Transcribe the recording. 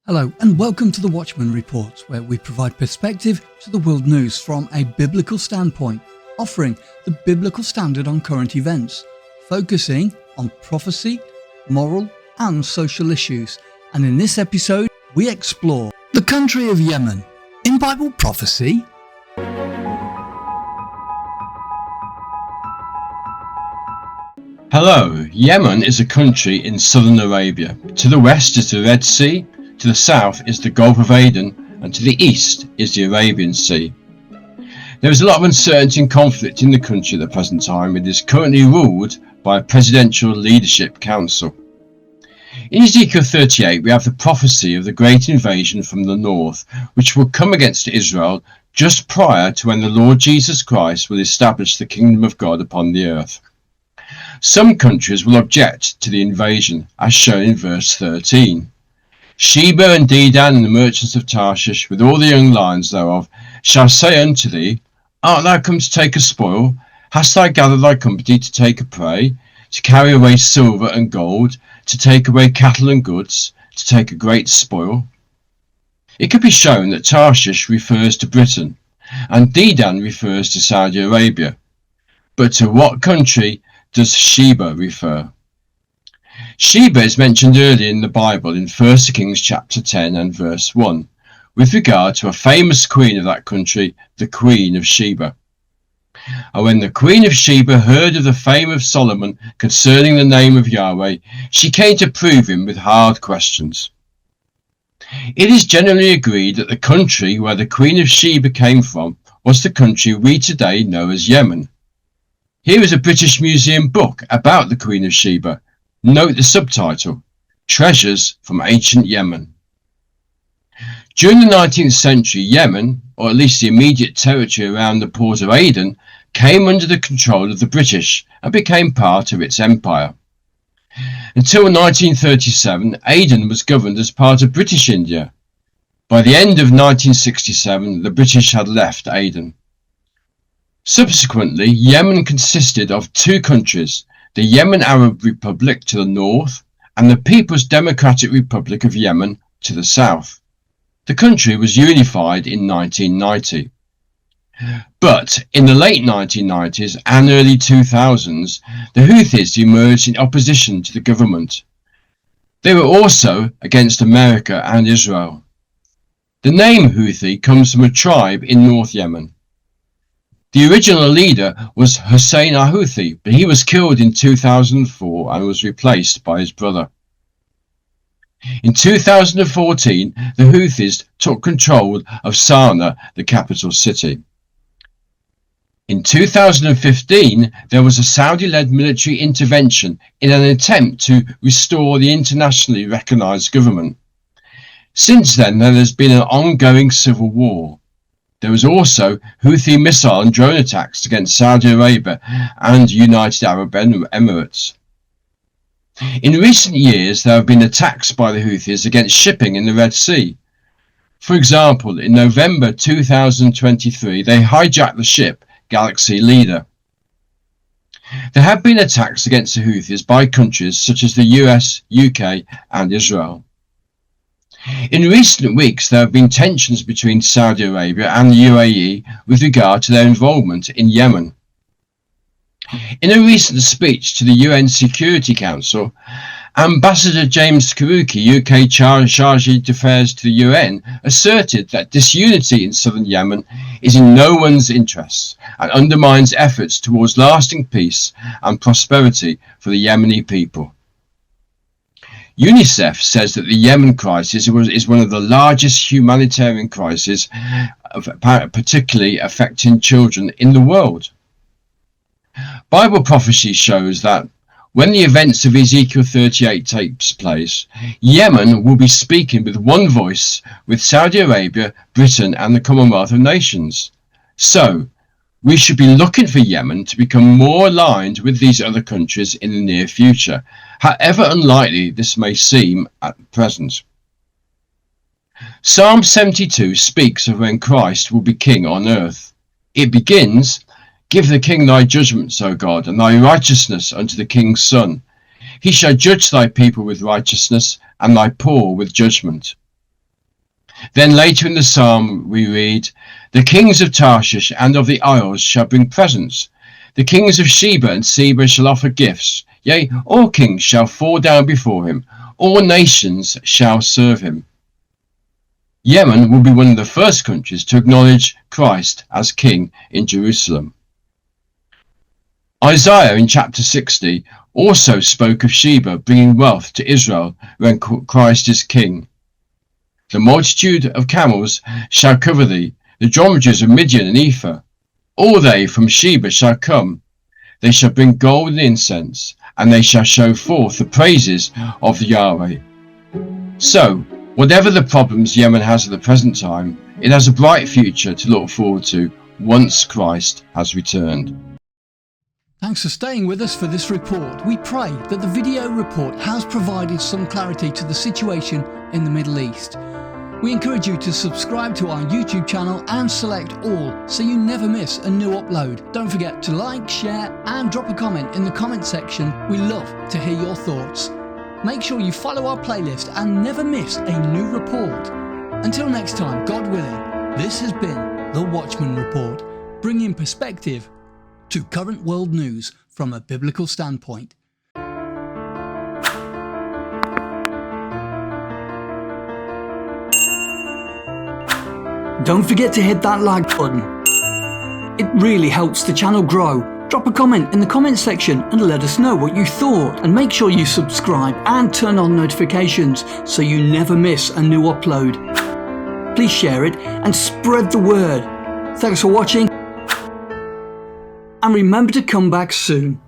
Hello and welcome to the Watchman Report, where we provide perspective to the world news from a biblical standpoint, offering the biblical standard on current events, focusing on prophecy, moral and social issues. And in this episode, we explore the country of Yemen in Bible prophecy. Hello, Yemen is a country in southern Arabia. To the west is the Red Sea, to the south is the Gulf of Aden, and to the east is the Arabian Sea. There is a lot of uncertainty and conflict in the country at the present time. It is currently ruled by a presidential leadership council. In Ezekiel 38 we have the prophecy of the great invasion from the north, which will come against Israel just prior to when the Lord Jesus Christ will establish the kingdom of God upon the earth. Some countries will object to the invasion, as shown in verse 13. Sheba and Dedan and the merchants of Tarshish, with all the young lions thereof, shall say unto thee, Art thou come to take a spoil? Hast thou gathered thy company to take a prey, to carry away silver and gold, to take away cattle and goods, to take a great spoil? It could be shown that Tarshish refers to Britain, and Dedan refers to Saudi Arabia. But to what country does Sheba refer? Sheba is mentioned earlier in the Bible in 1 Kings chapter 10 and verse 1, with regard to a famous queen of that country, the Queen of Sheba. And when the Queen of Sheba heard of the fame of Solomon concerning the name of Yahweh, she came to prove him with hard questions. It is generally agreed that the country where the Queen of Sheba came from was the country we today know as Yemen. Here is a British Museum book about the Queen of Sheba. Note the subtitle, Treasures from Ancient Yemen. During the 19th century, Yemen, or at least the immediate territory around the port of Aden, came under the control of the British and became part of its empire. Until 1937, Aden was governed as part of British India. By the end of 1967, the British had left Aden. Subsequently, Yemen consisted of two countries, the Yemen Arab Republic to the north and the People's Democratic Republic of Yemen to the south. The country was unified in 1990. But in the late 1990s and early 2000s, the Houthis emerged in opposition to the government. They were also against America and Israel. The name Houthi comes from a tribe in North Yemen. The original leader was Hussein al-Houthi, but he was killed in 2004 and was replaced by his brother. In 2014, the Houthis took control of Sanaa, the capital city. In 2015, there was a Saudi-led military intervention in an attempt to restore the internationally recognized government. Since then, there has been an ongoing civil war. There was also Houthi missile and drone attacks against Saudi Arabia and United Arab Emirates. In recent years, there have been attacks by the Houthis against shipping in the Red Sea. For example, in November 2023, they hijacked the ship Galaxy Leader. There have been attacks against the Houthis by countries such as the US, UK and Israel. In recent weeks, there have been tensions between Saudi Arabia and the UAE with regard to their involvement in Yemen. In a recent speech to the UN Security Council, Ambassador James Karuki, UK Chargé d'Affaires to the UN, asserted that disunity in southern Yemen is in no one's interests and undermines efforts towards lasting peace and prosperity for the Yemeni people. UNICEF says that the Yemen crisis is one of the largest humanitarian crises, particularly affecting children in the world. Bible prophecy shows that when the events of Ezekiel 38 takes place, Yemen will be speaking with one voice with Saudi Arabia, Britain and the Commonwealth of Nations. So, we should be looking for Yemen to become more aligned with these other countries in the near future, however unlikely this may seem at present. Psalm 72 speaks of when Christ will be king on earth. It begins, Give the king thy judgments, O God, and thy righteousness unto the king's son. He shall judge thy people with righteousness, and thy poor with judgment. Then later in the psalm we read, "The kings of Tarshish and of the isles shall bring presents. The kings of Sheba and Seba shall offer gifts. Yea, all kings shall fall down before him. All nations shall serve him." Yemen will be one of the first countries to acknowledge Christ as king in Jerusalem. Isaiah in chapter 60 also spoke of Sheba bringing wealth to Israel when Christ is king. "The multitude of camels shall cover thee, the dromedaries of Midian and Ephah. All they from Sheba shall come. They shall bring gold and incense, and they shall show forth the praises of Yahweh." So, whatever the problems Yemen has at the present time, it has a bright future to look forward to once Christ has returned. Thanks for staying with us for this report. We pray that the video report has provided some clarity to the situation in the Middle East. We encourage you to subscribe to our YouTube channel and select all so you never miss a new upload. Don't forget to like, share and drop a comment in the comment section. We love to hear your thoughts. Make sure you follow our playlist and never miss a new report. Until next time, God willing, this has been the Watchman Report, bringing perspective to current world news from a biblical standpoint. Don't forget to hit that like button. It really helps the channel grow. Drop a comment in the comment section and let us know what you thought. And make sure you subscribe and turn on notifications so you never miss a new upload. Please share it and spread the word. Thanks for watching. And remember to come back soon.